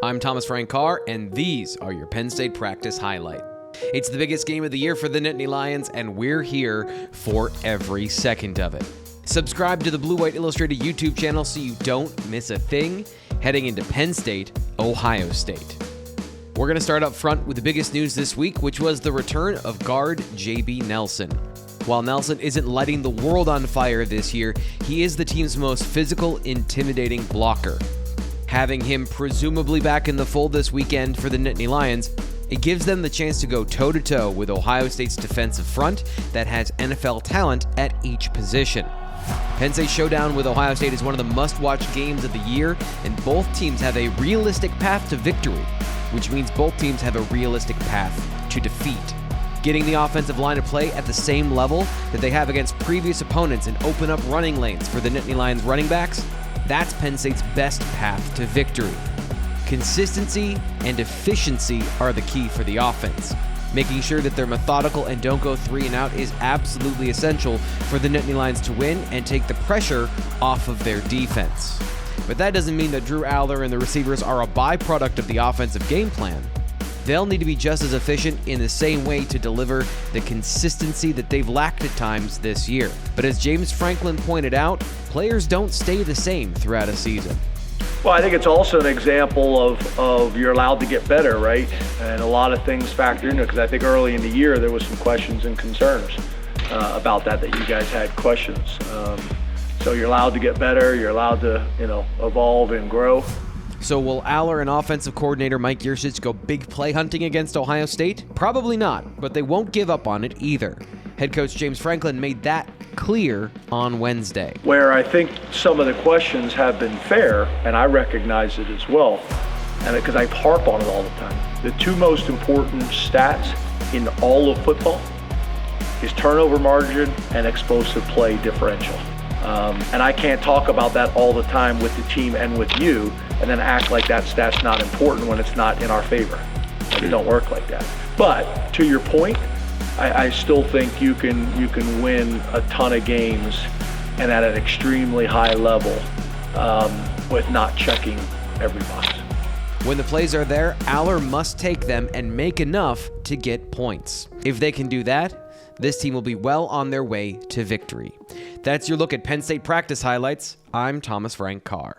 I'm Thomas Frank Carr, and these are your Penn State practice highlight. It's the biggest game of the year for the Nittany Lions, and we're here for every second of it. Subscribe to the Blue White Illustrated YouTube channel so you don't miss a thing heading into Penn State, Ohio State. We're going to start up front with the biggest news this week, which was the return of guard J.B. Nelson. While Nelson isn't lighting the world on fire this year, he is the team's most physical, intimidating blocker. Having him presumably back in the fold this weekend for the Nittany Lions, it gives them the chance to go toe-to-toe with Ohio State's defensive front that has NFL talent at each position. Penn State's showdown with Ohio State is one of the must-watch games of the year, and both teams have a realistic path to victory, which means both teams have a realistic path to defeat. Getting the offensive line of play at the same level that they have against previous opponents and open up running lanes for the Nittany Lions running backs, that's Penn State's best path to victory. Consistency and efficiency are the key for the offense. Making sure that they're methodical and don't go 3 and out is absolutely essential for the Nittany Lions to win and take the pressure off of their defense. But that doesn't mean that Drew Aller and the receivers are a byproduct of the offensive game plan. They'll need to be just as efficient in the same way to deliver the consistency that they've lacked at times this year. But as James Franklin pointed out, players don't stay the same throughout a season. Well, I think it's also an example of you're allowed to get better, right? And a lot of things factor into it, because I think early in the year there was some questions and concerns about that you guys had questions. So you're allowed to get better, you're allowed to, evolve and grow. So will Aller and offensive coordinator Mike Yurcich go big play hunting against Ohio State? Probably not, but they won't give up on it either. Head coach James Franklin made that clear on Wednesday. Where I think some of the questions have been fair, and I recognize it as well, and because I harp on it all the time. The two most important stats in all of football is turnover margin and explosive play differential. And I can't talk about that all the time with the team and with you, and then act like that stat's not important when it's not in our favor. It don't work like that. But to your point, I still think you can win a ton of games and at an extremely high level with not checking every box. When the plays are there, Aller must take them and make enough to get points. If they can do that, this team will be well on their way to victory. That's your look at Penn State practice highlights. I'm Thomas Frank Carr.